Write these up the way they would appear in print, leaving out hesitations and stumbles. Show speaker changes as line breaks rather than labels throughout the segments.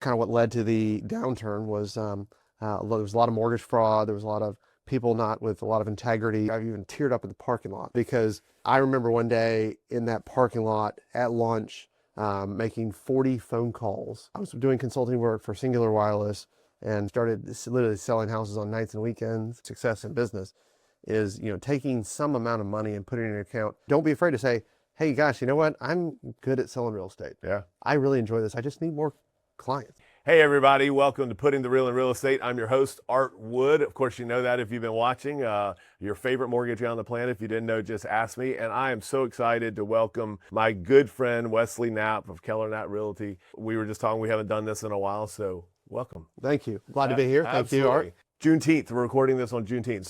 kind of what led to the downturn was there was a lot of mortgage fraud. There was a lot of people not with a lot of integrity. I've even teared up in the parking lot because I remember one day in that parking lot at lunch making 40 phone calls. I was doing consulting work for Singular Wireless and started literally selling houses on nights and weekends. Success in business is, taking some amount of money and putting it in an account. Don't be afraid to say, hey, gosh, you know what? I'm good at selling real estate.
Yeah.
I really enjoy this. I just need more clients.
Hey, everybody. Welcome to Putting the Real in Real Estate. I'm your host, Art Wood. Of course, you know that if you've been watching. Your favorite mortgage guy on the planet. If you didn't know, just ask me. And I am so excited to welcome my good friend, Weslee Knapp of Keller Knapp Realty. We were just talking, we haven't done this in a while, so welcome.
Thank you. Glad to be here. Thank you, Art.
Juneteenth. We're recording this on Juneteenth.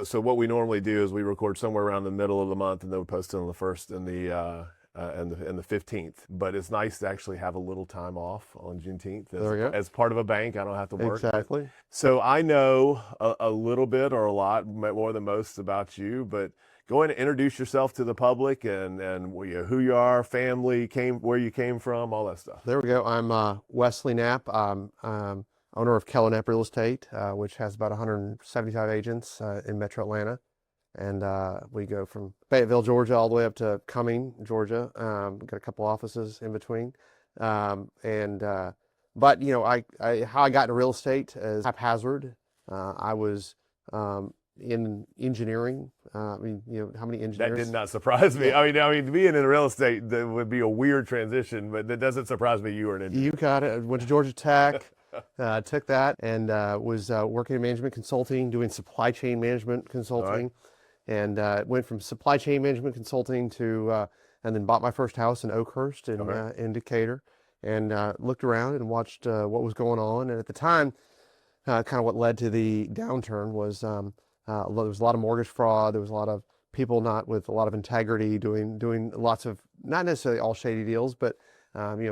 So what we normally do is we record somewhere around the middle of the month, and then we post it on the 1st and the 15th. But it's nice to actually have a little time off on Juneteenth. As part of a bank, I don't have to work.
Exactly.
So I know a little bit or a lot more than most about you, but go ahead and introduce yourself to the public and who you are, family, where you came from, all that stuff.
There we go. I'm Weslee Knapp. I'm owner of Keller Knapp Real Estate, which has about 175 agents in Metro Atlanta. And we go from Fayetteville, Georgia, all the way up to Cumming, Georgia. Got a couple offices in between. But how I got into real estate is haphazard. I was in engineering. How many engineers?
That did not surprise me. I mean, being in real estate, that would be a weird transition, but that doesn't surprise me. You were an engineer.
You got it. I went to Georgia Tech. Took that and was working in management consulting, doing supply chain management consulting. And went from supply chain management consulting to, and then bought my first house in Oakhurst in Decatur, and looked around and watched what was going on. And at the time, kind of what led to the downturn was there was a lot of mortgage fraud. There was a lot of people not with a lot of integrity doing lots of, not necessarily all shady deals, but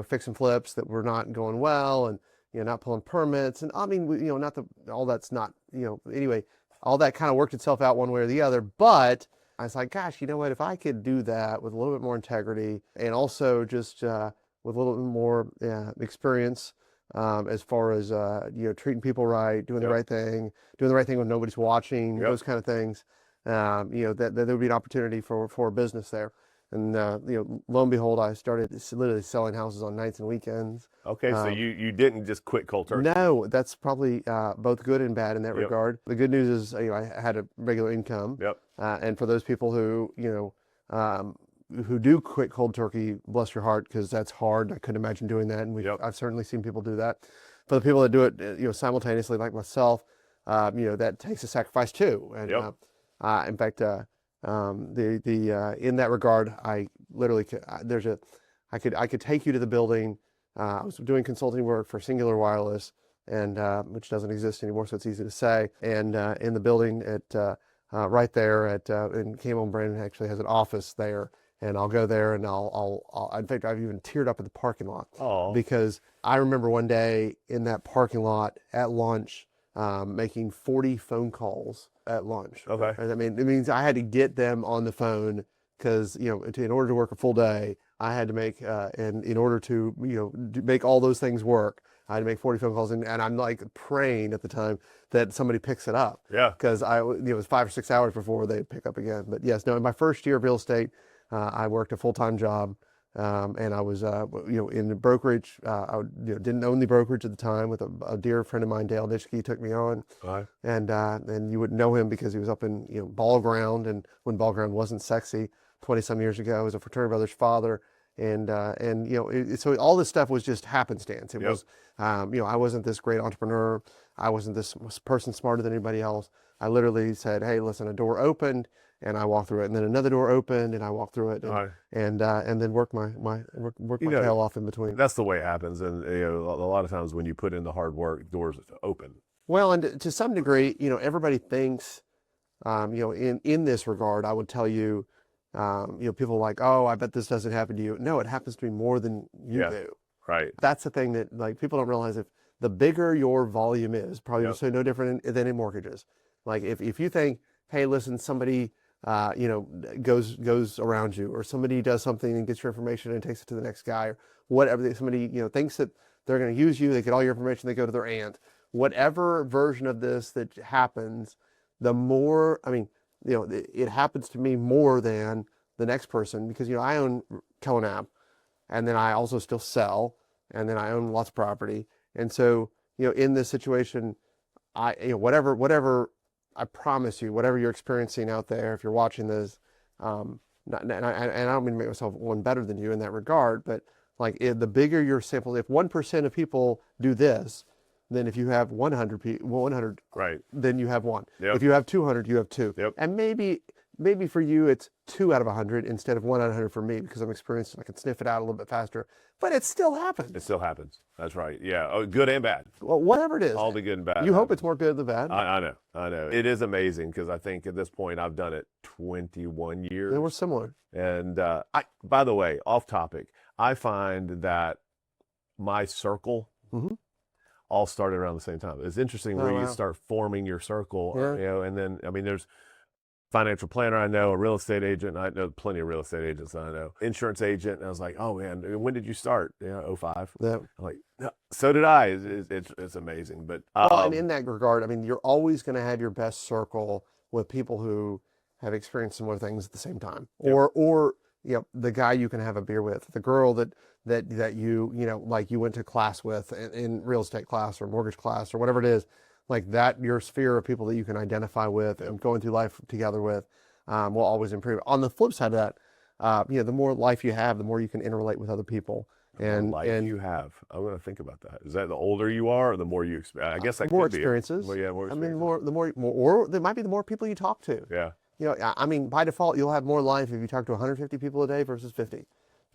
fix and flips that were not going well, and not pulling permits. And I mean, all that's not, anyway. All that kind of worked itself out one way or the other, but I was like, gosh, you know what, if I could do that with a little bit more integrity and also just with a little bit more experience as far as, treating people right, doing the right thing when nobody's watching, those kind of things, that there would be an opportunity for a business there. And, lo and behold, I started literally selling houses on nights and weekends.
Okay, so you didn't just quit cold turkey.
No, that's probably both good and bad in that regard. The good news is, I had a regular income. And for those people who, who do quit cold turkey, bless your heart, because that's hard. I couldn't imagine doing that. And I've certainly seen people do that. For the people that do it, simultaneously, like myself, that takes a sacrifice too. And in fact, in that regard, I literally I could take you to the building. I was doing consulting work for Singular Wireless, and which doesn't exist anymore, so it's easy to say. And in the building at right there and Camo Brandon actually has an office there, and I'll go there and I'll in fact, I've even teared up in the parking lot. Because I remember one day in that parking lot at lunch making 40 phone calls at lunch.
Okay.
I mean, it means I had to get them on the phone because, in order to work a full day, I had to make, and in order to, make all those things work, I had to make 40 phone calls, and I'm like praying at the time that somebody picks it up.
Yeah.
Because it was 5 or 6 hours before they'd pick up again. But yes, no, in my first year of real estate, I worked a full-time job. And I was, in the brokerage. I didn't own the brokerage at the time. With a dear friend of mine, Dale Nitschke, took me on. And you wouldn't know him because he was up in Ball Ground, and when Ball Ground wasn't sexy, 20-some years ago. He was a fraternity brother's father, and so all this stuff was just happenstance. It was, I wasn't this great entrepreneur. I wasn't this person smarter than anybody else. I literally said, hey, listen, a door opened, and I walked through it, and then another door opened, and I walked through it, and then worked my tail off in between.
That's the way it happens, and a lot of times when you put in the hard work, doors open.
Well, and to some degree, everybody thinks, in this regard, I would tell you, people are like, oh, I bet this doesn't happen to you. No, it happens to me more than you do.
Right.
That's the thing that people don't realize. If the bigger your volume is, probably so no different than in mortgages. Like if you think, hey, listen, somebody goes around you, or somebody does something and gets your information and takes it to the next guy, or whatever. Somebody, thinks that They're going to use you. They get all your information. They go to their aunt. Whatever version of this that happens, the more, I mean, it happens to me more than the next person because, I own Keller Knapp, and then I also still sell, and then I own lots of property. And so, in this situation, whatever I promise you, whatever you're experiencing out there, if you're watching this, and I don't mean to make myself one better than you in that regard, but like the bigger your sample, if 1% of people do this, then if you have 100 people, 100,
Right.
then you have one.
Yep.
If you have 200, you have two.
Yep.
And maybe for you it's 2 out of 100 instead of 1 out of 100 for me because I'm experienced. I can sniff it out a little bit faster, but it still happens.
It still happens. That's right. Yeah. Oh, good and bad.
Well, whatever it is,
All the good and bad.
you hope it's more good than bad.
I know. It is amazing because I think at this point I've done it 21 years.
And we're similar.
And by the way, off topic, I find that my circle all started around the same time. It's interesting where you start forming your circle, and then, I mean, there's financial planner I know, a real estate agent. I know plenty of real estate agents I know. Insurance agent. And I was like, oh man, when did you start? 05.
Yeah.
I'm like, no, so did I. It's amazing. But
well, and in that regard, I mean, you're always going to have your best circle with people who have experienced similar things at the same time, or the guy you can have a beer with, the girl that you like you went to class with in real estate class or mortgage class or whatever it is, like that, your sphere of people that you can identify with and going through life together with will always improve. On the flip side of that, the more life you have, the more you can interrelate with other people. And
you have. I'm going to think about that. Is that the older you are, or the more you experience? I guess that
more
could be
experiences.
Well, yeah, more experiences.
I mean, the more, or there might be the more people you talk to.
Yeah.
I mean, by default, you'll have more life if you talk to 150 people a day versus 50.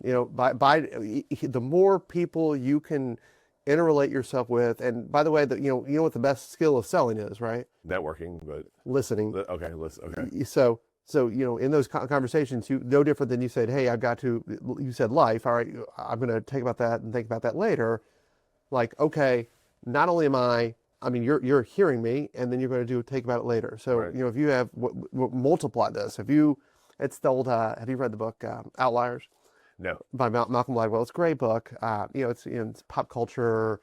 The more people you can interrelate yourself with, and by the way, you know what the best skill of selling is, right?
Networking, but
listening.
Okay, listen. Okay.
So in those conversations, no different than you said, hey, you said life. All right, I'm going to think about that later. Like, okay, not only I mean, you're hearing me, and then you're going to take about it later. So,
Right.
if you have multiply this, it's the old, have you read the book Outliers?
No.
By Malcolm Gladwell. It's a great book. It's pop culture,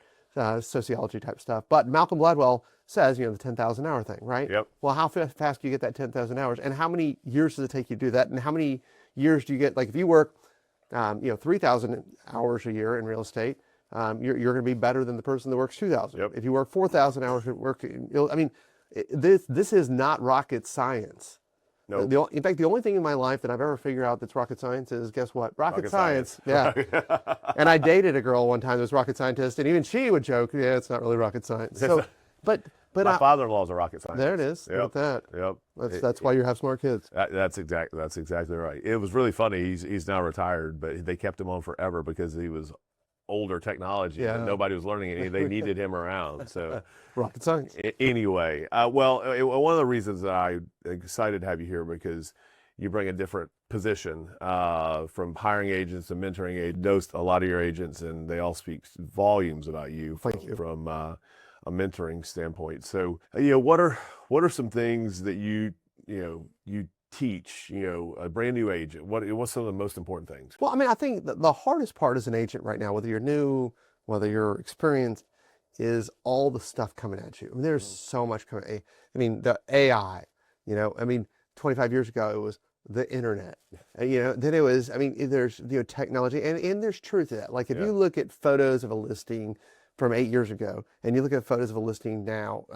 sociology type stuff. But Malcolm Gladwell says, the 10,000 hour thing, right?
Yep.
Well, how fast do you get that 10,000 hours? And how many years does it take you to do that? And how many years do you get, like if you work, 3,000 hours a year in real estate, you're going to be better than the person that works 2,000.
Yep.
If you work 4,000 hours at work, this is not rocket science.
No.
In fact, the only thing in my life that I've ever figured out that's rocket science is, guess what? Rocket science. Yeah. And I dated a girl one time that was a rocket scientist, and even she would joke, yeah, it's not really rocket science. So, but
my father-in-law is a rocket scientist.
There it is.
Yep.
Look at that.
Yep.
That's why you have smart kids.
That's exactly right. It was really funny. He's now retired, but they kept him on forever because he was older technology and nobody was learning it. They needed him around. So
rocket science.
Anyway, one of the reasons that I'm excited to have you here because you bring a different position from hiring agents to mentoring agents. Know a lot of your agents, and they all speak volumes about you.
Thank you.
From a mentoring standpoint. So, what are some things that you teach, a brand new agent? What's some of the most important things?
Well, I mean, I think the hardest part as an agent right now, whether you're new, whether you're experienced, is all the stuff coming at you. I mean, there's so much coming. I mean, the AI, 25 years ago, it was the internet, then it was, there's, technology and there's truth to that. Like if you look at photos of a listing from 8 years ago and you look at photos of a listing now,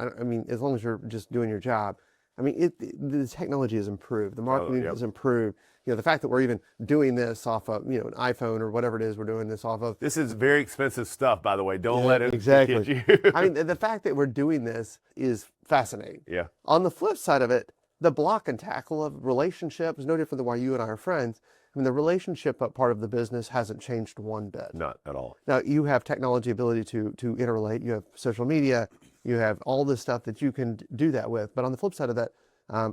as long as you're just doing your job, the technology has improved. The marketing has improved. The fact that we're even doing this off of, an iPhone or whatever it is we're doing this off of.
This is very expensive stuff, by the way. Don't let it
exactly.
get you.
The fact that we're doing this is fascinating.
Yeah.
On the flip side of it, the block and tackle of relationships is no different than why you and I are friends. The relationship part of the business hasn't changed one bit.
Not at all.
Now, you have technology ability to interrelate. You have social media. You have all this stuff that you can do that with. But on the flip side of that,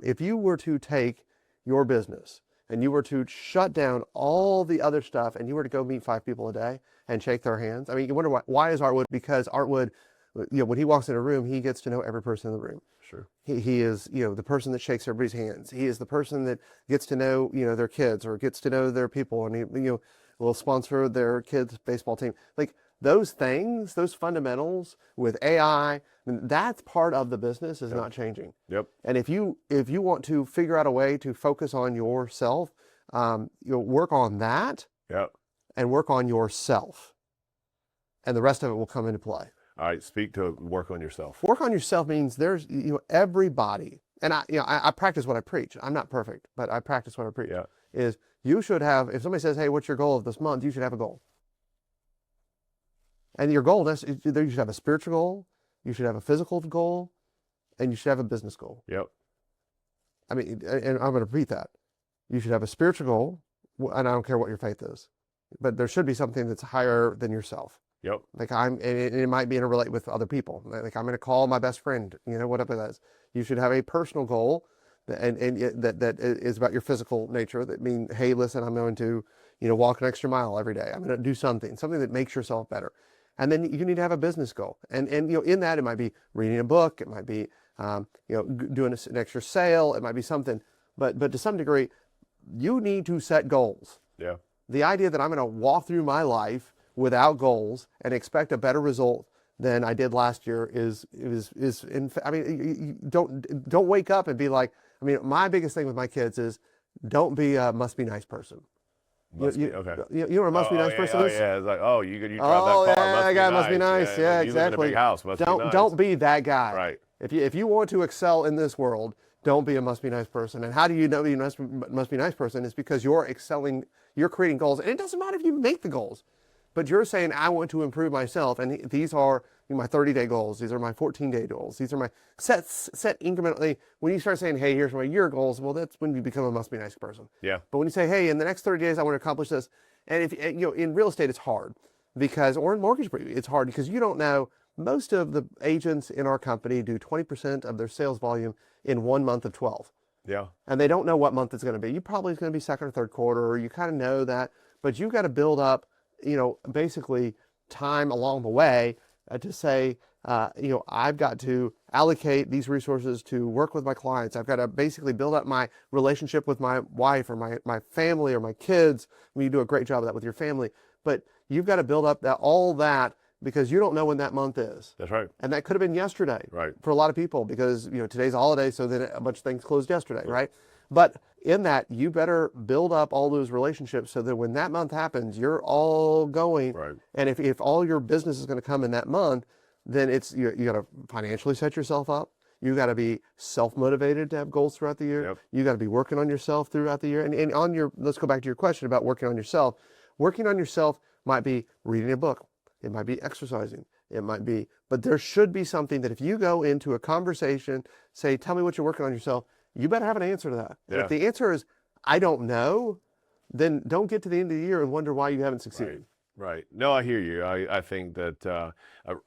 if you were to take your business and you were to shut down all the other stuff and you were to go meet 5 people a day and shake their hands, you wonder why is Artwood? Because Artwood, when he walks in a room, he gets to know every person in the room.
Sure.
He is, the person that shakes everybody's hands. He is the person that gets to know, their kids or gets to know their people, and he, will sponsor their kids' baseball team. Like those things, those fundamentals with AI, that's part of the business is not changing.
Yep.
And if you want to figure out a way to focus on yourself, work on that
Yep.
and work on yourself, and the rest of it will come into play.
All right. Speak to work on yourself.
Work on yourself means there's everybody, and I practice what I preach. I'm not perfect, but I practice what I preach.
Yeah.
Is you should have, if somebody says, hey, what's your goal of this month? You should have a goal. And your goal, you should have a spiritual goal, you should have a physical goal, and you should have a business goal.
Yep.
I mean, and I'm going to repeat that. You should have a spiritual goal, and I don't care what your faith is, but there should be something that's higher than yourself.
Yep.
Like and it might be interrelate with other people. Like I'm going to call my best friend, whatever that is. You should have a personal goal, and that is about your physical nature. That means, hey, listen, I'm going to, walk an extra mile every day. I'm going to do something that makes yourself better. And then you need to have a business goal. And in that, it might be reading a book. It might be, doing an extra sale. It might be something. But to some degree, you need to set goals.
Yeah.
The idea that I'm going to walk through my life without goals and expect a better result than I did last year don't wake up and be like, my biggest thing with my kids is don't be a must be nice person.
Okay.
You know what a must be nice person is?
Yeah, it's like, you drive
yeah,
that car,
that guy must be nice. Yeah,
you live in a
exactly.
big house, must be nice.
Don't be that guy.
Right.
If you want to excel in this world, don't be a must be nice person. And how do you know you must be nice person? It's because you're excelling, you're creating goals. And it doesn't matter if you make the goals, but you're saying, I want to improve myself. And these are my 30-day goals. These are my 14-day goals. These are my set incrementally. When you start saying, hey, here's my year goals, well, that's when you become a must be nice person.
Yeah.
But when you say, hey, in the next 30 days, I want to accomplish this. And if in real estate, it's hard or in mortgage, it's hard because you don't know. Most of the agents in our company do 20% of their sales volume in 1 month of 12.
Yeah.
And they don't know what month it's going to be. You probably it's going to be second or third quarter, or you kind of know that, but you've got to build up, basically time along the way to say, I've got to allocate these resources to work with my clients. I've got to basically build up my relationship with my wife or my family or my kids. You do a great job of that with your family, but you've got to build up all that because you don't know when that month is.
That's right.
And that could have been yesterday.
Right.
For a lot of people because, today's a holiday, so then a bunch of things closed yesterday, right? But in that, you better build up all those relationships so that when that month happens, you're all going.
Right.
And if all your business is going to come in that month, then you got to financially set yourself up. You got to be self-motivated to have goals throughout the year.
Yep.
You got to be working on yourself throughout the year. And let's go back to your question about working on yourself. Working on yourself might be reading a book. It might be exercising. It might be, but there should be something that if you go into a conversation, say, tell me what you're working on yourself, you better have an answer to that.
Yeah.
If the answer is, I don't know, then don't get to the end of the year and wonder why you haven't succeeded.
Right. No, I hear you. I think that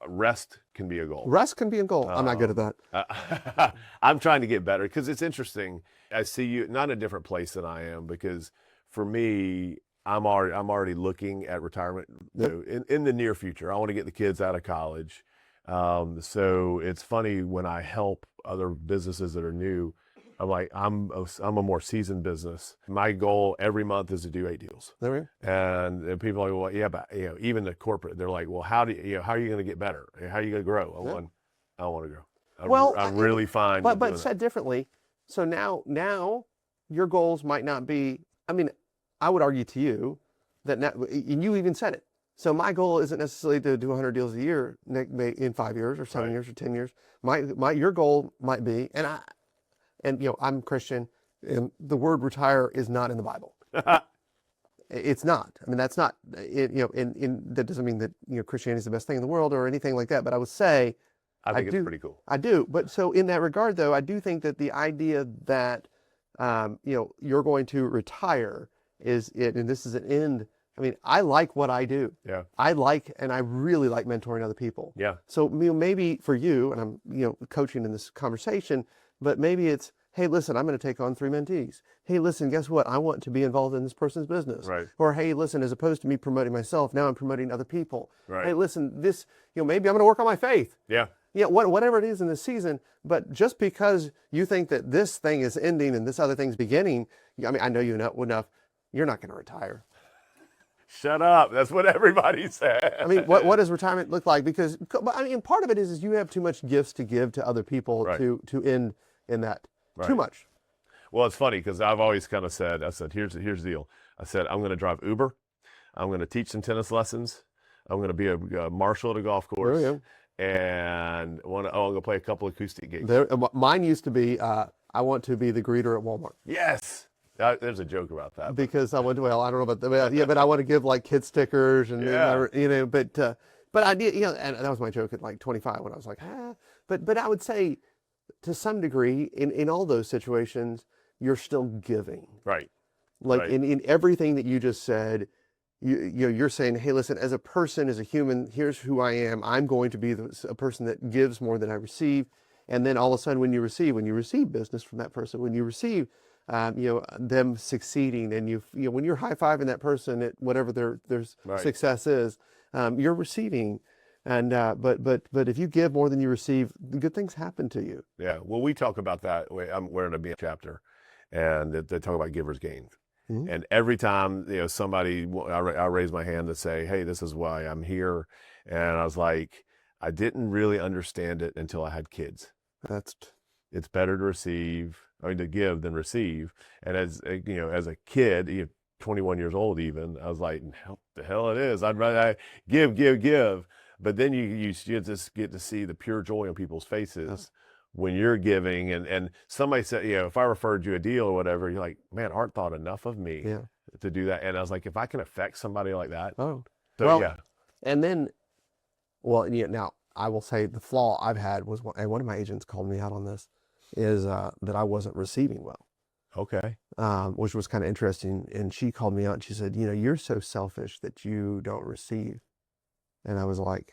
rest can be a goal.
Rest can be a goal. I'm not good at that.
I'm trying to get better because it's interesting. I see you not in a different place than I am because for me, I'm already looking at retirement in the near future. I want to get the kids out of college. So it's funny when I help other businesses that are new, I'm like, I'm a more seasoned business. My goal every month is to do 8 deals.
There we go.
And people are like, well, yeah, but even the corporate, they're like, well, how are you going to get better? How are you going to grow? I don't want to grow. I'm really fine.
But said differently, so now your goals might not be. I would argue to you that now, and you even said it. So my goal isn't necessarily to do 100 deals a year in 5 years or 7 years or 10 years. Your goal might be, and I'm Christian, and the word retire is not in the Bible. It's not. That's not. That doesn't mean that Christianity is the best thing in the world or anything like that. But I would say,
I think it's pretty cool.
I do. But so in that regard, though, I do think that the idea that you're going to retire is it, and this is an end. I like what I do.
Yeah.
I really like mentoring other people.
Yeah.
So maybe for you, and I'm coaching in this conversation, but maybe it's, hey, listen, I'm going to take on 3 mentees. Hey, listen, guess what? I want to be involved in this person's business.
Right.
Or hey, listen, as opposed to me promoting myself, now I'm promoting other people.
Right.
Hey, listen, this, maybe I'm going to work on my faith.
Yeah.
Yeah, whatever it is in this season, but just because you think that this thing is ending and this other thing's beginning, I know you know enough, you're not going to retire.
Shut up. That's what everybody said.
I mean, what does retirement look like? Because I mean, part of it is you have too much gifts to give to other people
Right.
to end in that.
Right.
Too much.
Well, it's funny because I've always kind of said, here's the deal. I said, I'm going to drive Uber. I'm going to teach some tennis lessons. I'm going to be a marshal at a golf course.
There we
And I'm going to play a couple acoustic gigs.
Mine used to be, I want to be the greeter at Walmart.
Yes. There's a joke about that.
Because I went, well, I don't know about that. Yeah, but I want to give like kid stickers and, you know, but I did, you know, and that was my joke at like 25 when I was like, but I would say to some degree in all those situations, you're still giving.
Right.
Like
Right.
in everything that you just said, you're saying, hey, listen, as a person, as a human, here's who I am. I'm going to be a person that gives more than I receive. And then all of a sudden when you receive business from that person, when you receive, you know, them succeeding and you know, when you're high-fiving that person at whatever their
Right.
success is, you're receiving. And, but if you give more than you receive, good things happen to you.
Yeah. Well, we talk about that. We're in a B chapter and they talk about givers gain.
Mhm.
And every time, you know, somebody, I raise my hand to say, hey, this is why I'm here. And I was like, I didn't really understand it until I had kids. It's better to receive, I mean, to give than receive. And as, you know, as a kid, 21 years old even, I was like, the hell it is. I'd rather give. But then you just get to see the pure joy on people's faces when you're giving. And somebody said, you know, if I referred you a deal or whatever, you're like, man, Art thought enough of me to do that. And I was like, if I can affect somebody like that.
Oh,
So,
well,
yeah.
And then, well, yeah, now I will say the flaw I've had was, and one of my agents called me out on this, is that I wasn't receiving well.
Okay.
Which was kind of interesting. And she called me out and she said, you know, you're so selfish that you don't receive. And I was like,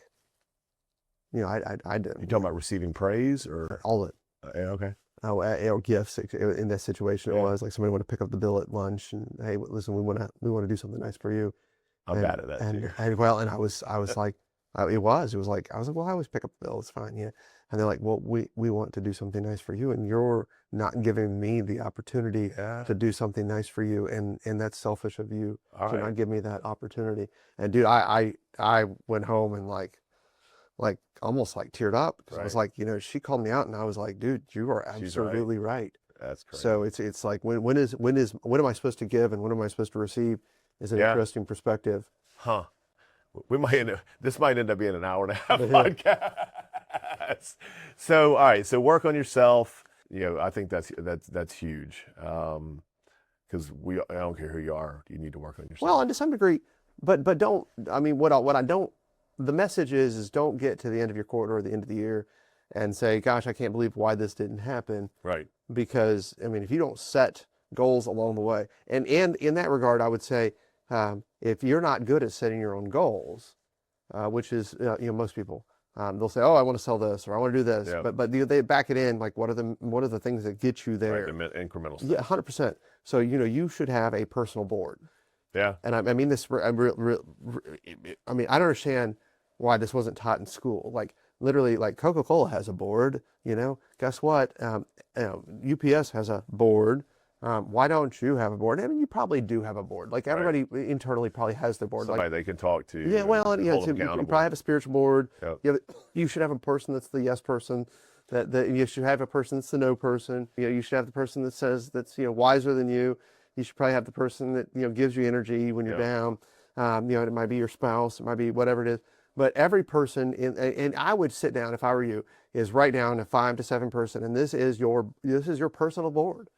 you know, I didn't.
You talking about receiving praise or?
All of it.
Yeah, okay.
Or gifts. In that situation,
Yeah.
it was like somebody wanted to pick up the bill at lunch and, hey, listen, we want to do something nice for you.
I'm bad at that too.
And I was like, it was like, I was like, well, I always pick up the bill. It's fine. Yeah. And they're like, well, we want to do something nice for you. And you're not giving me the opportunity to do something nice for you. And that's selfish of you to not give me that opportunity. And dude, I went home and like almost like teared up because I was like, you know, she called me out and I was like, dude, you are absolutely right.
That's crazy.
So it's like, when am I supposed to give and when am I supposed to receive is an interesting perspective.
Huh. This might end up being an hour and a half podcast. So, all right. So work on yourself. You know, I think that's huge. Because I don't care who you are, you need to work on yourself.
Well, and to some degree, but don't, I mean, the message is don't get to the end of your quarter or the end of the year and say, gosh, I can't believe why this didn't happen.
Right. Because,
I mean, if you don't set goals along the way, and in that regard, I would say, if you're not good at setting your own goals, which is, you know, most people, they'll say, oh, I want to sell this or I want to do this, but they back it in, like, what are the things that get you there?
Right, the incremental stuff.
Yeah, 100%. So, you know, you should have a personal board.
Yeah.
And I mean this, I mean, I don't understand why this wasn't taught in school. Like literally, like Coca-Cola has a board, you know, guess what? UPS has a board. Why don't you have a board? I mean, you probably do have a board. Like everybody internally probably has their board.
Somebody they can talk to.
Yeah, well, yeah, you probably have a spiritual board.
Yep.
You should have a person that's the yes person. That you should have a person that's the no person. You know, you should have the person that says that's, you know, wiser than you. You should probably have the person that, you know, gives you energy when you're down. You know, it might be your spouse, it might be whatever it is. But every person, and I would sit down if I were you, is write down a 5 to 7 person, and this is your personal board.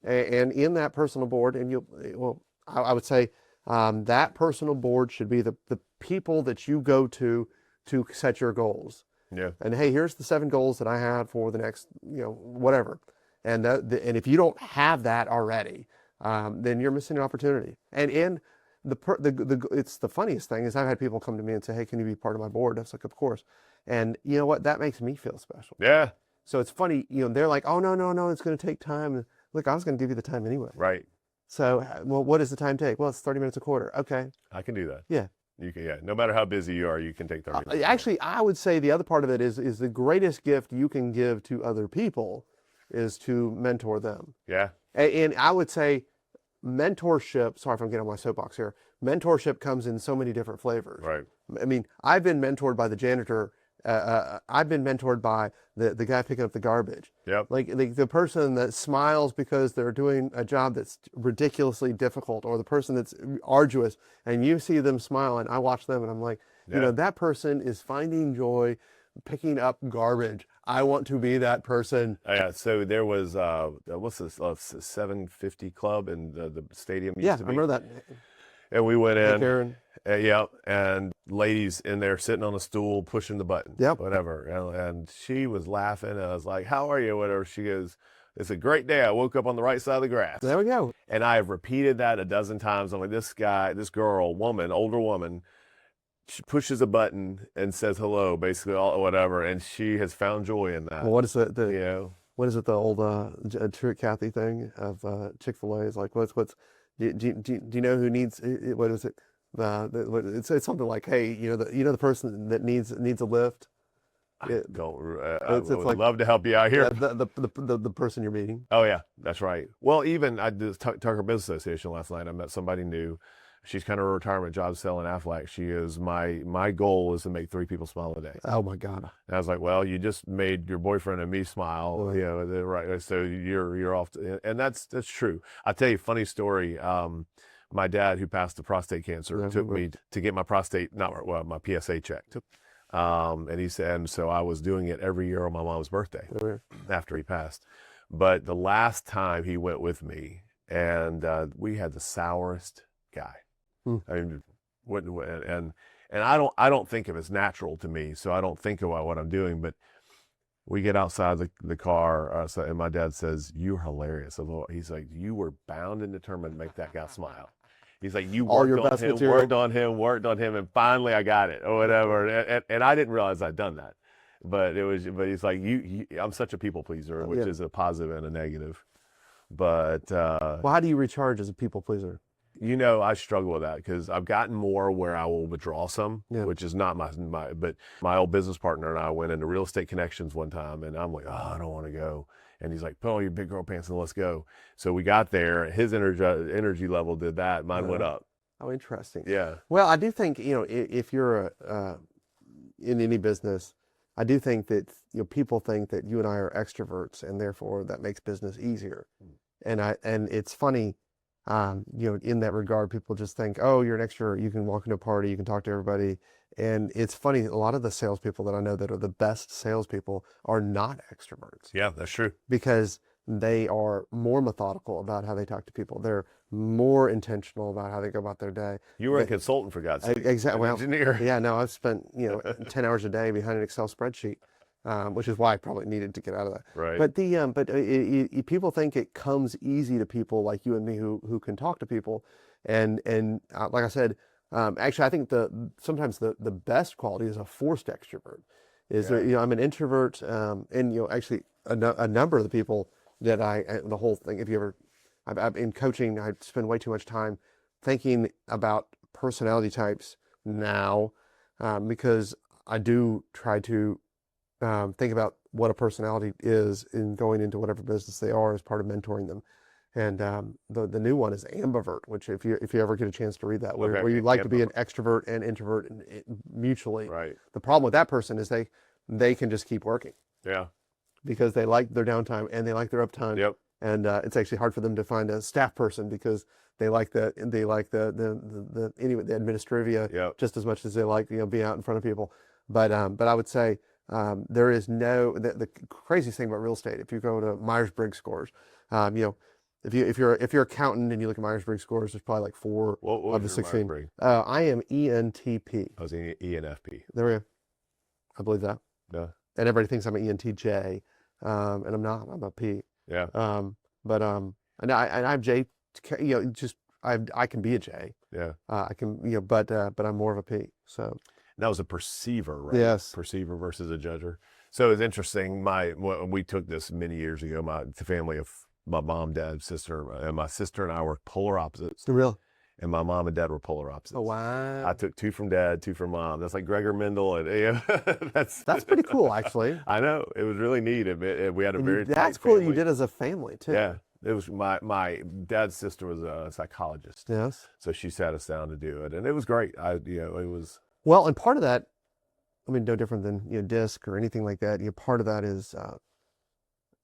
And in that personal board, I would say that personal board should be the people that you go to set your goals.
Yeah.
And hey, here's the 7 goals that I had for the next, you know, whatever. And if you don't have that already, then you're missing an opportunity. And it's the funniest thing is I've had people come to me and say, hey, can you be part of my board? I was like, of course. And you know what? That makes me feel special.
Yeah.
So it's funny, you know, they're like, oh, no, it's going to take time. Look, I was going to give you the time anyway.
Right.
So, well, what does the time take? Well, it's 30 minutes a quarter. Okay.
I can do that.
Yeah.
You can, no matter how busy you are, you can take 30 minutes.
Actually, I would say the other part of it is the greatest gift you can give to other people is to mentor them.
Yeah.
And I would say mentorship, sorry if I'm getting on my soapbox here, mentorship comes in so many different flavors.
Right.
I mean, I've been mentored by the janitor. I've been mentored by the guy picking up the garbage.
Yep.
Like the person that smiles because they're doing a job that's ridiculously difficult, or the person that's arduous, and you see them smile, and I watch them, and I'm like, you know, that person is finding joy picking up garbage. I want to be that person.
Yeah. So there was what's this 750 Club in the stadium used
Yeah,
to
I
be.
remember that.
And we went
Hey,
in.
Karen.
Yeah, and ladies in there sitting on a stool pushing the button.
Yep.
Whatever. And she was laughing. And I was like, "How are you?" Whatever. She goes, "It's a great day. I woke up on the right side of the grass."
There we go.
And I have repeated that a dozen times. I'm like, this girl, older woman, she pushes a button and says hello, basically, all whatever, and she has found joy in that.
Well, what is
You
it?
know,
What is it? The old Truett Cathy thing of Chick-fil-A is like, what's do you know who needs what is it? It's something like, hey, you know the person that needs a lift.
I would love to help you out here.
Yeah, the person you're meeting.
Oh yeah, that's right. Well, even I did Tucker Business Association last night. I met somebody new. She's kind of a retirement job selling Aflac. She is my goal is to make 3 people smile a day.
Oh my God.
And I was like, well, you just made your boyfriend and me smile.
Oh.
You know, right? So you're off, and that's true. I'll tell you a funny story. My dad, who passed of prostate cancer, took me to get my my PSA checked. And he said, and so I was doing it every year on my mom's birthday after he passed. But the last time he went with me, and we had the sourest guy. I mean, and I don't think of it as natural to me, so I don't think about what I'm doing. But we get outside the car, and my dad says, "You're hilarious." He's like, "You were bound and determined to make that guy smile." He's like, "You worked on him, and finally I got it, or whatever." And I didn't realize I'd done that, but he's like, I'm such a people pleaser, which is a positive and a negative. But
well, how do you recharge as a people pleaser?
You know, I struggle with that because I've gotten more where I will withdraw some, which is not but my old business partner and I went into Real Estate Connections one time, and I'm like, oh, I don't want to go. And he's like, put on your big girl pants and let's go. So we got there. His energy level did that. Mine went up.
Oh, interesting.
Yeah.
Well, I do think, you know, if you're in any business, I do think that, you know, people think that you and I are extroverts, and therefore that makes business easier. And it's funny. You know, in that regard, people just think, oh, you're an extrovert. You can walk into a party, you can talk to everybody. And it's funny, a lot of the salespeople that I know that are the best salespeople are not extroverts.
Yeah, that's true.
Because they are more methodical about how they talk to people. They're more intentional about how they go about their day.
You were a consultant, for God's sake.
Exactly. Well,
engineer.
Yeah, no, I've spent, 10 hours a day behind an Excel spreadsheet. Which is why I probably needed to get out of that.
Right.
But people think it comes easy to people like you and me who can talk to people, and like I said, actually I think sometimes the best quality is a forced extrovert. I'm an introvert, and actually a number of the people that the whole thing. I've in coaching, I spend way too much time thinking about personality types now, because I do try to think about what a personality is in going into whatever business they are as part of mentoring them. And the new one is ambivert, which if you ever get a chance to read that, where you like to be an extrovert and introvert mutually.
Right.
The problem with that person is they can just keep working.
Yeah.
Because they like their downtime and they like their uptime.
Yep.
And it's actually hard for them to find a staff person because they like the administrivia just as much as they like being out in front of people. But I would say there is the craziest thing about real estate. If you go to Myers-Briggs scores, if you're an accountant and you look at Myers-Briggs scores, there's probably like 4 of the 16. I am ENTP.
I was in ENFP.
There we go. I believe that.
Yeah.
And everybody thinks I'm an ENTJ, and I'm not. I'm a P.
Yeah.
And I'm J. I can be a J.
Yeah.
I can but I'm more of a P. So.
That was a perceiver, right?
Yes.
Perceiver versus a judger. So it's interesting. We took this many years ago. The family of my mom, dad, sister, and my sister and I were polar opposites.
Really?
And my mom and dad were polar opposites.
Oh, wow.
I took 2 from dad, 2 from mom. That's like Gregor Mendel. And
that's pretty cool, actually.
I know. It was really neat. We had a very
That's
tight
cool
family.
that you did as a family, too.
Yeah. It was my dad's sister was a psychologist,
Yes.
so she sat us down to do it, and it was great. It was
Well, and part of that, I mean, no different than, DISC or anything like that. Part of that is,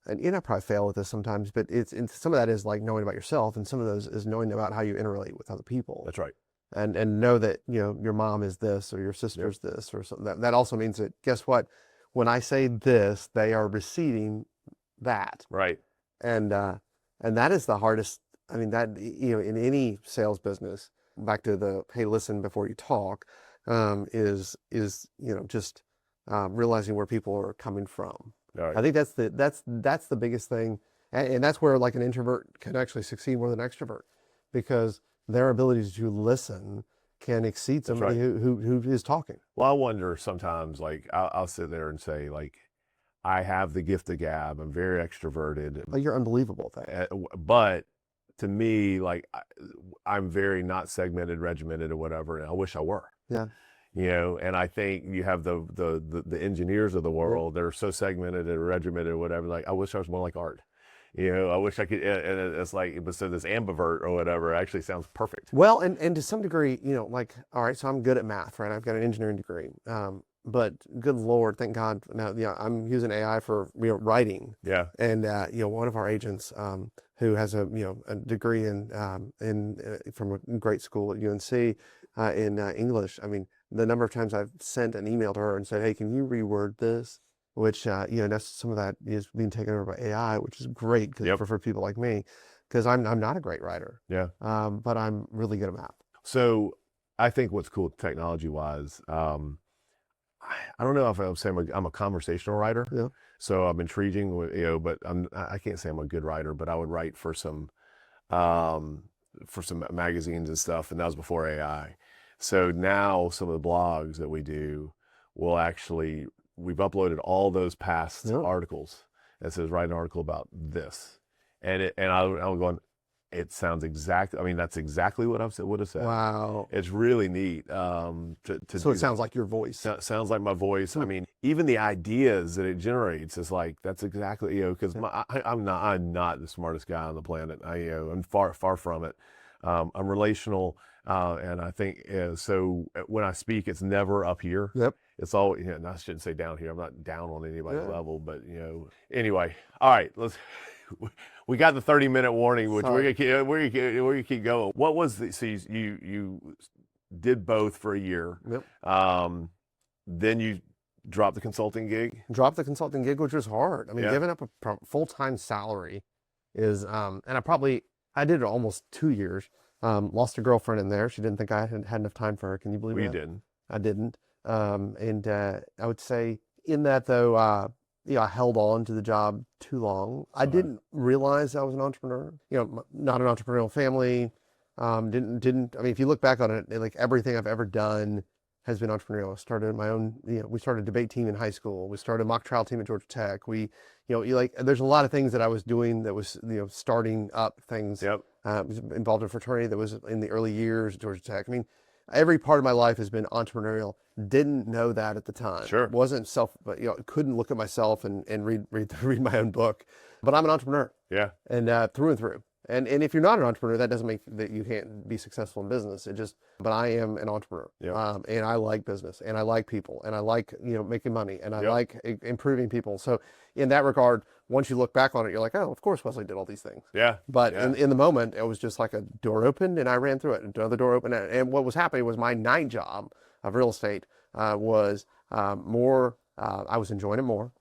and I probably fail at this sometimes, but some of that is like knowing about yourself, and some of those is knowing about how you interrelate with other people.
that's right.
And know that, your mom is this, or your sister's this, or something. That also means that, guess what? When I say this, they are receiving that.
Right.
And that is the hardest. I mean, that, in any sales business, back to the, hey, listen before you talk, is just realizing where people are coming from.
All right.
I think that's the biggest thing, and that's where like an introvert can actually succeed more than an extrovert, because their ability to listen can exceed somebody who is talking.
Well, I wonder sometimes, like I'll sit there and say, like, I have the gift of gab. I'm very extroverted.
Like, you're unbelievable at that.
But to me, like, I'm very not segmented, regimented, or whatever. And I wish I were.
Yeah.
And I think you have the engineers of the world that are so segmented and regimented or whatever. Like, I wish I was more like Art. I wish I could. And it's like, so this ambivert or whatever actually sounds perfect.
Well, and to some degree, like, all right, so I'm good at math, right? I've got an engineering degree. But good Lord, thank God. Now, I'm using AI for writing.
Yeah.
And one of our agents who has a degree in from a great school at UNC in English. I mean, the number of times I've sent an email to her and said, hey, can you reword this? Which that's, some of that is being taken over by AI, which is great for people like me, because I'm not a great writer.
Yeah.
But I'm really good at math.
So I think what's cool technology wise. I don't know if I'll say I'm a conversational writer.
Yeah.
So I'm intriguing, but I can't say I'm a good writer, but I would write for some magazines and stuff, and that was before AI. So now some of the blogs that we do we've uploaded all those past articles that says write an article about this, and I'm going, it sounds exact. I mean, that's exactly what I would have said.
Wow.
It's really neat.
So it sounds like your voice.
Sounds like my voice. I mean, even the ideas that it generates is like, that's exactly, because I'm not the smartest guy on the planet. I'm far from it. I'm relational. And I think, so when I speak, it's never up here.
Yep.
It's all, and I shouldn't say down here. I'm not down on anybody's level, but anyway, all right, we got the 30-minute warning, which we're gonna keep going. What was so you did both for a year.
Yep.
Then you dropped the consulting gig.
Dropped the consulting gig, which was hard. I mean, giving up a full-time salary is, and I did it almost 2 years. Lost a girlfriend in there. She didn't think I had enough time for her. Can you believe that?
You didn't.
I didn't. And I would say in that though, I held on to the job too long. I didn't realize I was an entrepreneur. Not an entrepreneurial family. Didn't. I mean, if you look back on it, like everything I've ever done has been entrepreneurial. I started my own. We started a debate team in high school. We started a mock trial team at Georgia Tech. There's a lot of things that I was doing that was, starting up things.
Yep.
Was involved in a fraternity that was in the early years at Georgia Tech. I mean, every part of my life has been entrepreneurial. Didn't know that at the time.
Sure.
Wasn't but couldn't look at myself and read my own book. But I'm an entrepreneur.
Yeah.
And through and through. And if you're not an entrepreneur, that doesn't mean that you can't be successful in business. But I am an entrepreneur.
Yeah.
And I like business, and I like people, and I like, making money, and I like improving people. So in that regard, once you look back on it, you're like, oh, of course Weslee did all these things.
Yeah.
But in the moment, it was just like a door opened and I ran through it. Another door opened. And what was happening was my night job of real estate was more, I was enjoying it more.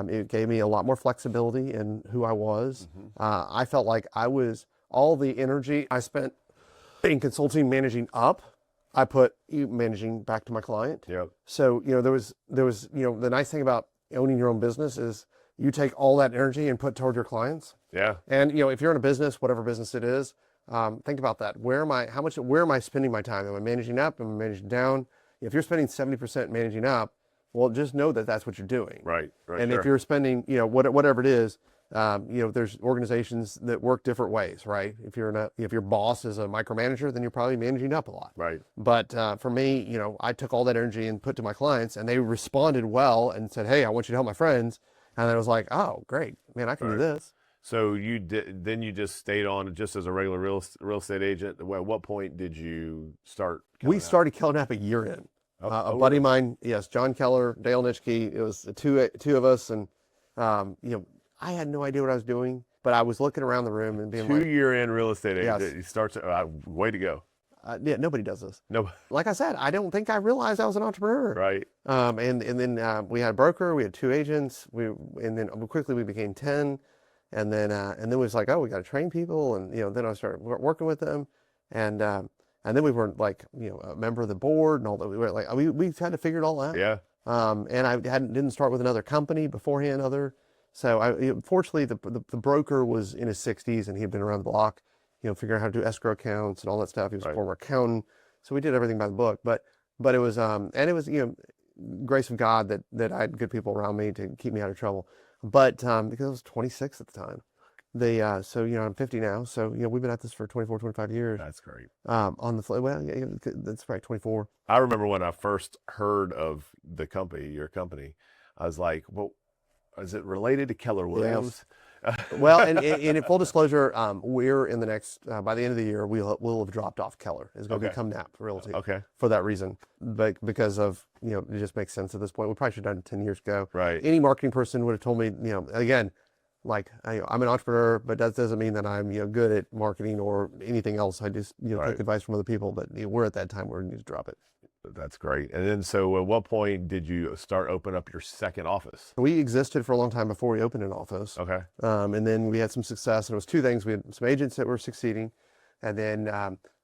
It gave me a lot more flexibility in who I was. I felt like all the energy I spent in consulting, managing up, I put managing back to my client.
Yep.
So, there was, the nice thing about owning your own business is you take all that energy and put toward your clients.
Yeah.
And, if you're in a business, whatever business it is, think about that. Where am I spending my time? Am I managing up? Am I managing down? If you're spending 70% managing up, well, just know that that's what you're doing.
Right.
And if you're spending, whatever it is, there's organizations that work different ways, right? If your boss is a micromanager, then you're probably managing up a lot.
Right.
But for me, I took all that energy and put to my clients, and they responded well and said, hey, I want you to help my friends. And then I was like, oh, great, man, I can do this.
So then you just stayed on just as a regular real estate agent. At what point did you start?
We started Keller Knapp a year in. A buddy of mine, yes, John Keller, Dale Nitschke. It was the two of us, and I had no idea what I was doing, but I was looking around the room and being like,
2 year in real estate agent.
Yes.
You start way to go.
yeah, nobody does this.
No,
Like I said, I don't think I realized I was an entrepreneur.
right.
And then we had a broker, we had 2 agents, and then quickly we became 10, and then it was like, oh, we got to train people, and then I started working with them, and then we weren't like a member of the board and all that. We were like we had to figure it all out.
Yeah.
And I didn't start with another company beforehand. So fortunately the broker was in his 60s and he had been around the block, figuring out how to do escrow accounts and all that stuff. He was a former accountant, so we did everything by the book. But it was and it was grace of God that I had good people around me to keep me out of trouble. But because I was 26 at the time, so I'm 50 now. So we've been at this for 24, 25 years.
That's great.
That's probably 24.
I remember when I first heard of your company, I was like, well, is it related to Keller Williams?
Well, and in full disclosure, we're in the next by the end of the year we'll have dropped off Keller. It's going to become Knapp Realty.
Okay.
For that reason, but because of it just makes sense at this point. We probably should have done it 10 years ago.
Right.
Any marketing person would have told me, again, like I'm an entrepreneur, but that doesn't mean that I'm good at marketing or anything else. I just take advice from other people. But we're at that time where we need to drop it.
That's great. And then, so at what point did you start opening up your second office?
We existed for a long time before we opened an office.
Okay.
And then we had some success, and it was 2 things. We had some agents that were succeeding, and then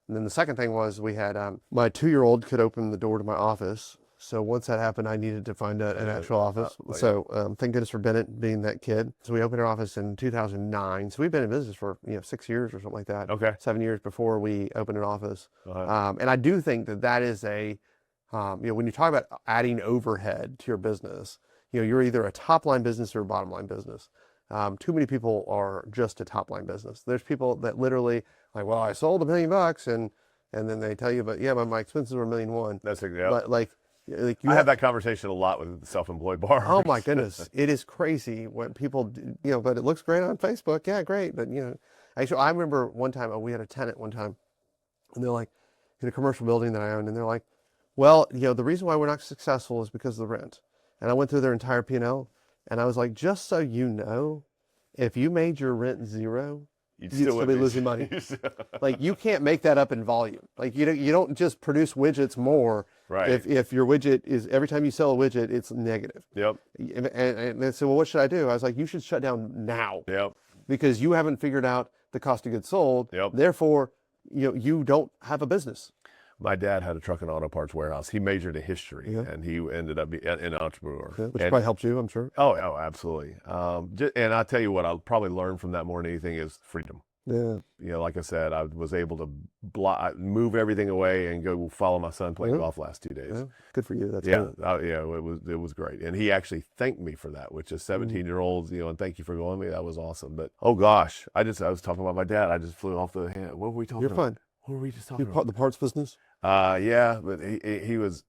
the second thing was we had my 2-year-old could open the door to my office. So once that happened, I needed to find an actual office. So thank goodness for Bennett being that kid. So we opened our office in 2009. So we've been in business for 6 years or something like that.
Okay.
7 years before we opened an office. And I do think that is a when you talk about adding overhead to your business, you're either a top line business or a bottom line business. Too many people are just a top line business. There's people that literally like, well, I sold $1 million and then they tell you, but yeah, my expenses were $1.1 million.
That's it. Yeah.
But like you
have that conversation a lot with self-employed bars.
Oh my goodness, it is crazy what people do, but it looks great on Facebook. Yeah, great. But actually, I remember one time we had a tenant one time, and they're like in a commercial building that I owned, and they're like, well, the reason why we're not successful is because of the rent. And I went through their entire P&L, and I was like, just so you know, if you made your rent 0, you'd still be losing money. Like you can't make that up in volume. Like you don't just produce widgets more.
Right.
If your widget is every time you sell a widget, it's negative.
Yep.
And they said, well, what should I do? I was like, you should shut down now.
Yep.
Because you haven't figured out the cost of goods sold.
Yep.
Therefore, you don't have a business.
My dad had a truck and auto parts warehouse. He majored in history, and he ended up being an entrepreneur.
Yeah, which probably helped you, I'm sure.
Oh, absolutely. And I'll tell you what, I'll probably learn from that more than anything is freedom.
Yeah.
Like I said, I was able to move everything away and go follow my son play golf last 2 days.
Yeah. Good for you. That's
good.
Good.
It was great. And he actually thanked me for that, which is 17-year-olds, and thank you for going with me. That was awesome. But, oh gosh, I was talking about my dad. I just flew off the hand. What were we talking about?
You're fine.
What were we just talking about?
The parts business?
Yeah, but he was,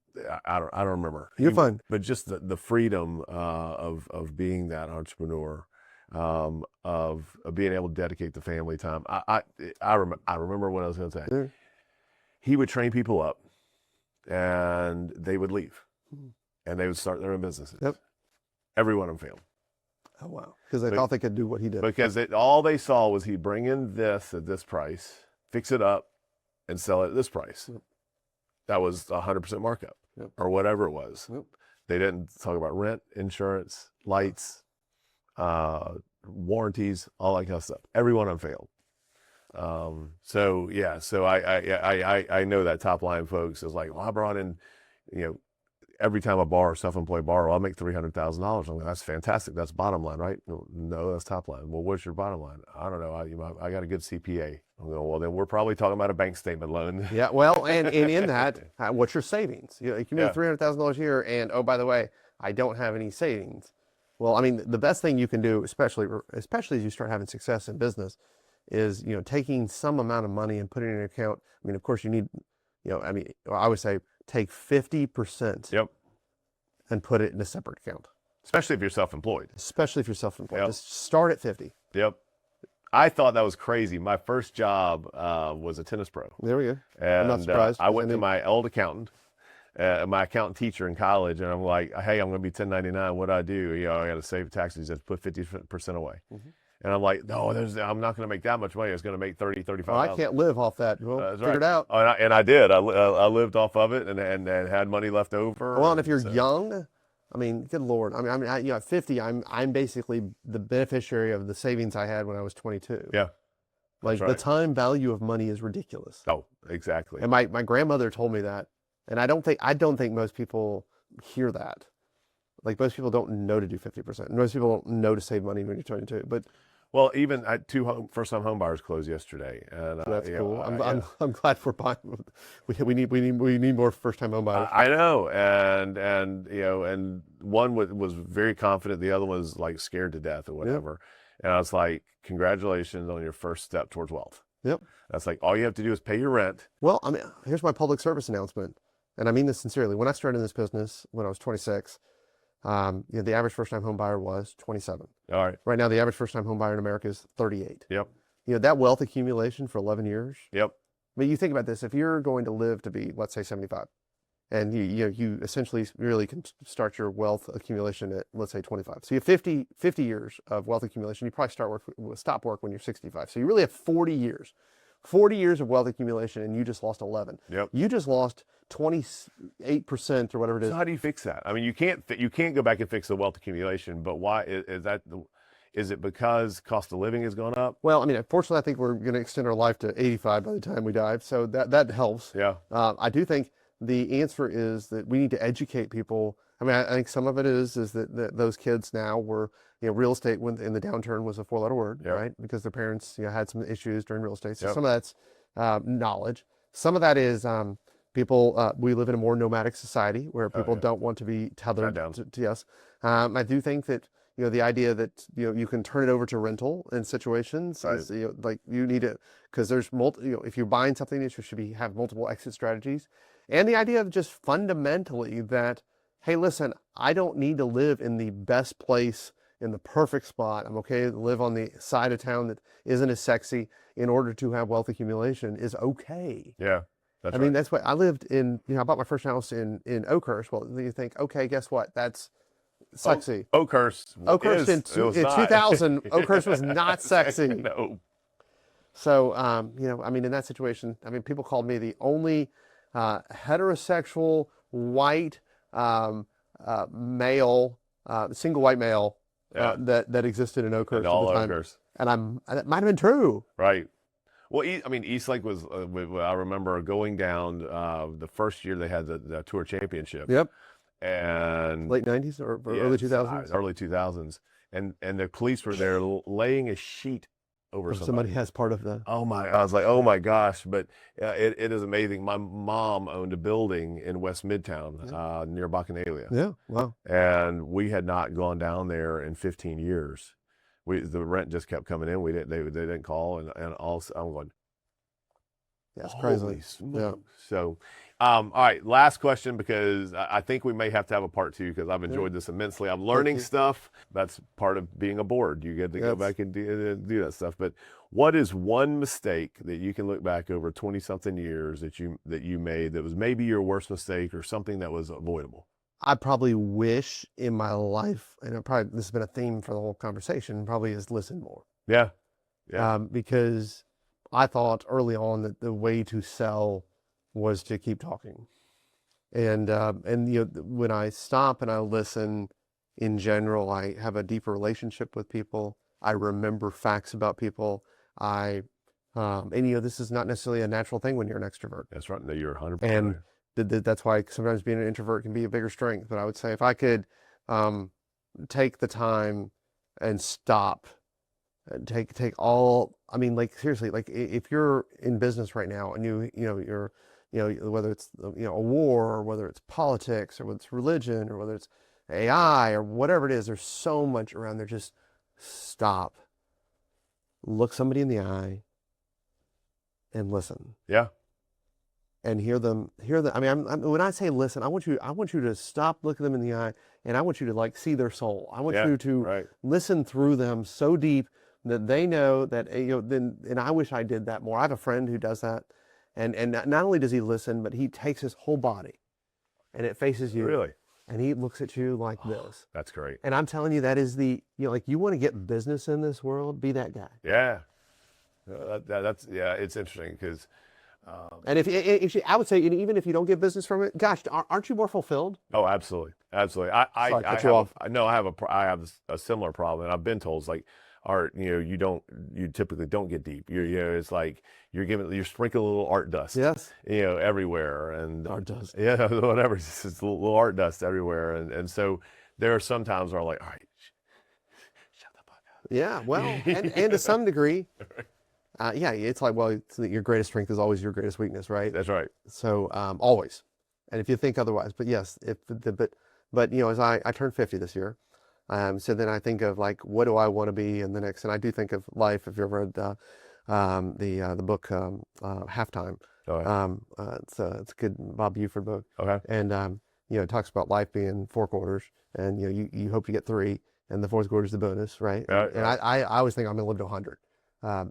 I don't remember.
You're fine.
But just the freedom of being that entrepreneur, of being able to dedicate the family time. I remember what I was going to say.
Yeah.
He would train people up, and they would leave, and they would start their own businesses.
Yep.
Every one of them failed.
Oh wow! Because they thought they could do what he did.
Because all they saw was he'd bring in this at this price, fix it up, and sell it at this price.
Yep.
That was 100% markup, or whatever it was.
Yep.
They didn't talk about rent, insurance, lights, warranties, all that kind of stuff. Every one of them failed. So I know that top line folks is like, well, I brought in, every time I borrow, self-employed borrow, I'll make $300,000. I'm like, that's fantastic. That's bottom line, right? No, that's top line. Well, what's your bottom line? I don't know. I got a good CPA. I'm going, well, then we're probably talking about a bank statement loan.
Yeah. Well, and in that, what's your savings? You can make $300,000 a year, and oh, by the way, I don't have any savings. Well, I mean, the best thing you can do, especially as you start having success in business, is taking some amount of money and putting it in an account. I mean, of course, you need, I would say take 50%.
Yep.
And put it in a separate account.
Especially if you're self-employed.
Especially if you're self-employed.
Yep.
Just start at 50.
Yep. I thought that was crazy. My first job was a tennis pro.
There we go.
And
I'm not surprised.
I went to my old accountant, my accountant teacher in college, and I'm like, hey, I'm going to be 1099. What do I do? I got to save taxes. Just put 50% away.
Mm-hmm.
And I'm like, no, I'm not going to make that much money. I was going to make 30, 35.
I can't live off that. Well,
That's
figure
right.
it out.
Oh, and I did. I lived off of it and had money left over.
Well, and if you're young, I mean, good Lord. At 50, I'm basically the beneficiary of the savings I had when I was 22.
Yeah.
Like
right.
the time value of money is ridiculous.
Oh, exactly.
And my grandmother told me that. And I don't think most people hear that. Like most people don't know to do 50%. Most people don't know to save money when you're 22. But
well, even first-time home buyers closed yesterday, and
that's cool. I'm glad we're buying. We need more first-time home buyers.
I know, and one was very confident, the other was like scared to death or whatever. Yep. And I was like, congratulations on your first step towards wealth.
Yep.
That's like all you have to do is pay your rent.
Well, I mean, here's my public service announcement, and I mean this sincerely. When I started in this business when I was 26. The average first-time home buyer was 27.
All right.
Right now, the average first-time home buyer in America is 38.
Yep.
That wealth accumulation for 11 years.
Yep.
But you think about this: if you're going to live to be, let's say, 75, and you essentially really can start your wealth accumulation at, let's say, 25. So you have 50 years of wealth accumulation. You probably stop work when you're 65. So you really have 40 years. 40 years of wealth accumulation, and you just lost 11.
Yep.
You just lost 28% or whatever it is.
So how do you fix that? I mean, you can't go back and fix the wealth accumulation, but why is that? Is it because cost of living has gone up?
Well, I mean, unfortunately, I think we're going to extend our life to 85 by the time we die, so that helps.
Yeah.
I do think the answer is that we need to educate people. I mean, I think some of it is that those kids now were, real estate in the downturn was a four-letter word,
Yep.
right? Because their parents, had some issues during real estate. So
Yep.
some of that's knowledge. Some of that is people. We live in a more nomadic society where people don't want to be tethered to yes. I do think that the idea that you can turn it over to rental in situations is like you need it because there's if you're buying something, you should have multiple exit strategies, and the idea of just fundamentally that, hey, listen, I don't need to live in the best place in the perfect spot. I'm okay to live on the side of town that isn't as sexy in order to have wealth accumulation is okay.
Yeah.
I mean, that's what I lived in. I bought my first house in Oakhurst. Well, you think, okay, guess what? That's sexy.
Oakhurst
in 2000, Oakhurst was not sexy.
No.
So, I mean, in that situation, I mean, people called me the only heterosexual white male, single white male that existed in Oakhurst
all
at the time.
Oakhurst.
And that might have been true.
Right. Well, I mean, Eastlake was, I remember going down the first year they had the tour championship.
Yep.
And
late 90s or early 2000s?
Early 2000s. And the police were there laying a sheet over
somebody has part of the...
I was like, oh my gosh. But it is amazing. My mom owned a building in West Midtown near Bacchanalia.
Yeah, wow.
And we had not gone down there in 15 years. The rent just kept coming in. They didn't call, and all I'm going.
Yeah, it's crazy.
Holy smokes.
Yeah.
So, all right, last question, because I think we may have to have a part two because I've enjoyed this immensely. I'm learning stuff. That's part of being a board. You get to go back and do that stuff. But what is one mistake that you can look back over 20-something years that you made that was maybe your worst mistake or something that was avoidable?
I probably wish in my life, and this has been a theme for the whole conversation, probably is listen more.
Yeah. Yeah.
Because I thought early on that the way to sell was to keep talking. And when I stop and I listen, in general, I have a deeper relationship with people. I remember facts about people. And this is not necessarily a natural thing when you're an extrovert.
That's right. No, you're 100%.
And that's why sometimes being an introvert can be a bigger strength. But I would say if I could take the time and stop and take all, I mean, like seriously, like if you're in business right now and you're whether it's a war or whether it's politics or whether it's religion or whether it's AI or whatever it is, there's so much around there. Just stop, look somebody in the eye, and listen.
Yeah.
And hear them. I mean, when I say listen, I want you to stop looking them in the eye, and I want you to like see their soul. I want you to listen through them so deep that they know that, then, and I wish I did that more. I have a friend who does that. And not only does he listen, but he takes his whole body and it faces you.
Really?
And he looks at you like this.
That's great.
And I'm telling you, that is like, you want to get business in this world, be that guy.
Yeah. That's it's interesting because.
And if I would say, even if you don't get business from it, gosh, aren't you more fulfilled?
Oh, absolutely. Absolutely. I have a similar problem. And I've been told, it's like, art, you typically don't get deep. It's like you're sprinkling a little art dust,
Yes,
everywhere, and
art dust.
Yeah, whatever. It's just a little art dust everywhere, and so there are some times where I'm like, all right, shut the fuck up.
Yeah, well, and to some degree, yeah, it's like, well, your greatest strength is always your greatest weakness, right?
That's right.
So always, and if you think otherwise, but yes, but as I turned 50 this year. So then I think of, like, what do I want to be in the next, and I do think of life. If you ever read the book Halftime, it's a good Bob Buford book.
Okay.
And it talks about life being 4 quarters, and you hope to get 3, and the 4th quarter is the bonus, right? And I always think I'm gonna live to 100.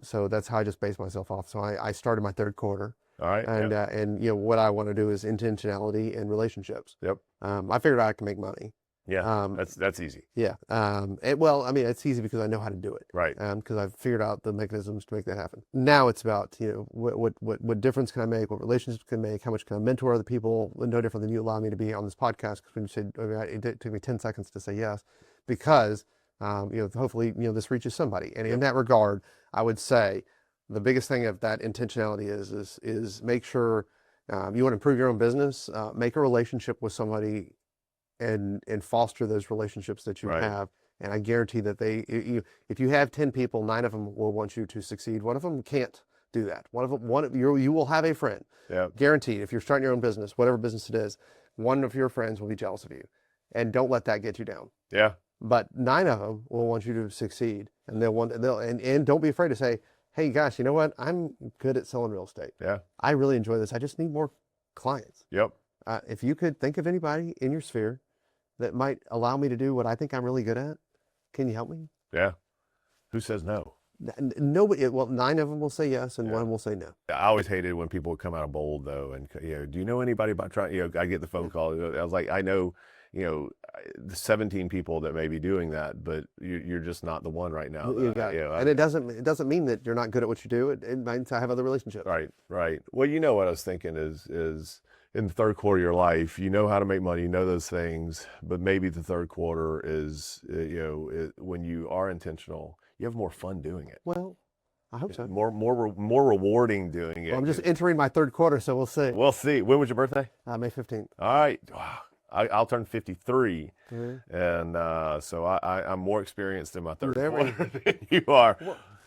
So that's how I just base myself off. So I started my 3rd quarter.
All right.
And what I want to do is intentionality and relationships.
Yep.
I figured I can make money.
Yeah, that's easy.
Yeah. Well, I mean, it's easy because I know how to do it.
Right.
Because I've figured out the mechanisms to make that happen. Now it's about, what difference can I make? What relationships can I make? How much can I mentor other people? No different than you allow me to be on this podcast. Because when you said, it took me 10 seconds to say yes, because, hopefully, this reaches somebody. And in that regard, I would say the biggest thing of that intentionality is make sure you want to improve your own business, make a relationship with somebody and foster those relationships that you have. And I guarantee that if you have 10 people, 9 of them will want you to succeed. One of them can't do that. You will have a friend.
Yeah.
Guaranteed. If you're starting your own business, whatever business it is, one of your friends will be jealous of you, and don't let that get you down.
Yeah.
But 9 of them will want you to succeed, and and don't be afraid to say, hey, gosh, you know what? I'm good at selling real estate.
Yeah.
I really enjoy this. I just need more clients.
Yep.
If you could think of anybody in your sphere that might allow me to do what I think I'm really good at, can you help me?
Yeah. Who says no?
Nobody. Well, 9 of them will say yes, and 1 will say no.
I always hated when people would come out of bold, though, and do you know anybody about trying? I get the phone call. I was like, I know, the 17 people that may be doing that, but you're just not the one right now.
And it doesn't mean that you're not good at what you do. It means I have other relationships.
Right. Well, what I was thinking is in the 3rd quarter of your life, you know how to make money, you know those things, but maybe the 3rd quarter is, when you are intentional, you have more fun doing it.
Well, I hope so.
More rewarding doing it.
Well, I'm just entering my 3rd quarter, so we'll see.
We'll see. When was your birthday?
May 15th.
All right. I'll turn 53,
Mm-hmm.
and so I'm more experienced in my 3rd
There we
quarter than you are.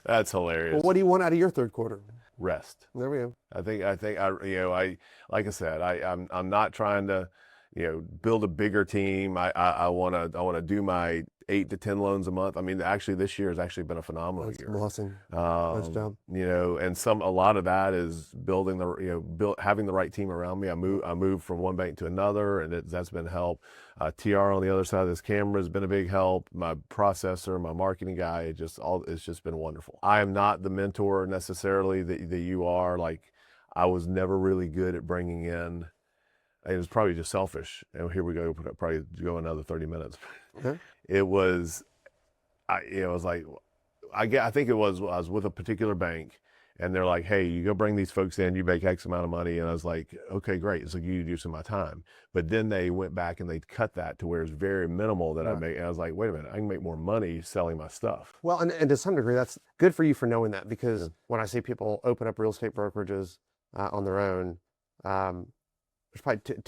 That's hilarious.
Well, what do you want out of your 3rd quarter?
Rest.
There we go.
I think like I said, I'm not trying to, build a bigger team. I want to do my 8 to 10 loans a month. I mean, actually, this year has actually been a phenomenal year.
Blessing. Nice job.
And a lot of that is building having the right team around me. I moved from one bank to another, and that's been help. TR on the other side of this camera has been a big help. My processor, my marketing guy, it's just been wonderful. I am not the mentor necessarily that you are. Like, I was never really good at bringing in. It was probably just selfish. And here we go, probably go another 30 minutes.
Okay.
It was, I think I was with a particular bank, and they're like, hey, you go bring these folks in, you make X amount of money. And I was like, okay, great. It's like, you use some of my time. But then they went back and they cut that to where it's very minimal that I make. And I was like, wait a minute, I can make more money selling my stuff.
Well, and to some degree, that's good for you for knowing that, because when I see people open up real estate brokerages on their own, there's probably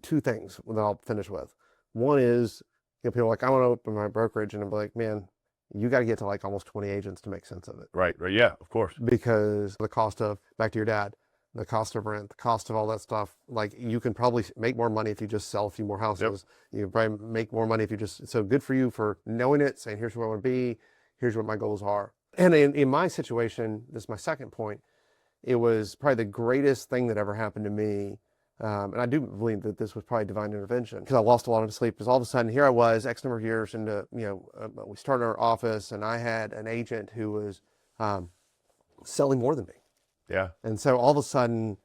two things that I'll finish with. One is, people are like, I want to open my brokerage, and I'm like, man, you got to get to like almost 20 agents to make sense of it.
Right. Yeah, of course.
Because the cost of, back to your dad, the cost of rent, the cost of all that stuff, like, you can probably make more money if you just sell a few more houses. Yep. You can probably make more money if you so good for you for knowing it, saying, here's where I want to be, here's what my goals are. And in my situation, this is my second point, it was probably the greatest thing that ever happened to me And I do believe that this was probably divine intervention because I lost a lot of sleep. Because all of a sudden, here I was, X number of years into, we started our office, and I had an agent who was selling more than me.
Yeah.
And so all of a sudden,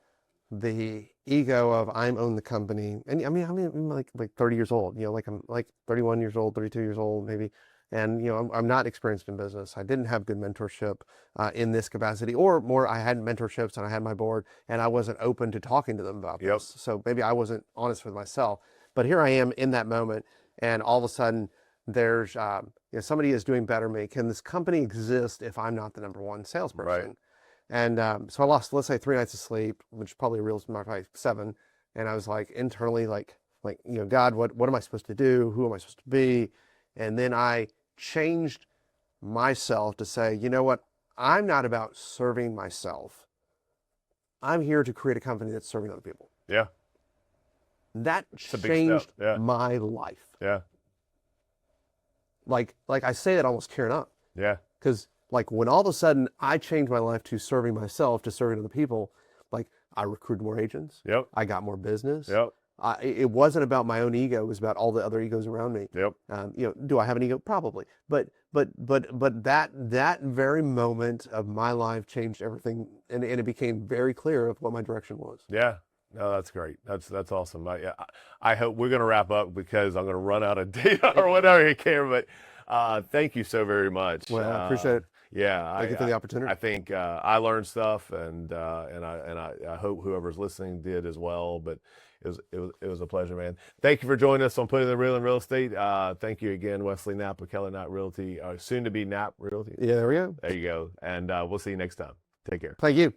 the ego of I'm own the company, and I'm like 30 years old, like I'm like 31 years old, 32 years old maybe, and I'm not experienced in business. I didn't have good mentorship in this capacity, or more, I had mentorships and I had my board, and I wasn't open to talking to them about
Yep.
this. So maybe I wasn't honest with myself. But here I am in that moment, and all of a sudden there's somebody is doing better than me. Can this company exist if I'm not the number one salesperson?
Right.
And so I lost, let's say, 3 nights of sleep, which is probably a real, probably 7. And I was like internally, like, God, what am I supposed to do? Who am I supposed to be? And then I changed myself to say, you know what? I'm not about serving myself. I'm here to create a company that's serving other people.
Yeah.
That
It's a big
changed
step. Yeah.
my life.
Yeah.
Like I say that almost tearing up.
Yeah.
Because like when all of a sudden I changed my life to serving myself, to serving other people, like I recruited more agents.
Yep.
I got more business.
Yep.
It wasn't about my own ego. It was about all the other egos around me.
Yep.
Do I have an ego? Probably. But that very moment of my life changed everything, and it became very clear of what my direction was.
Yeah. No, that's great. That's awesome. I hope we're going to wrap up because I'm going to run out of data or whatever you can. But thank you so very much.
Well, I appreciate it.
Yeah,
Thank you for the opportunity.
I think I learned stuff, and I hope whoever's listening did as well. But it was a pleasure, man. Thank you for joining us on Putting the Real in Real Estate. Thank you again, Weslee Knapp of Keller Knapp Realty, soon to be Knapp Realty.
Yeah, there we go.
There you go, and we'll see you next time. Take care.
Thank you.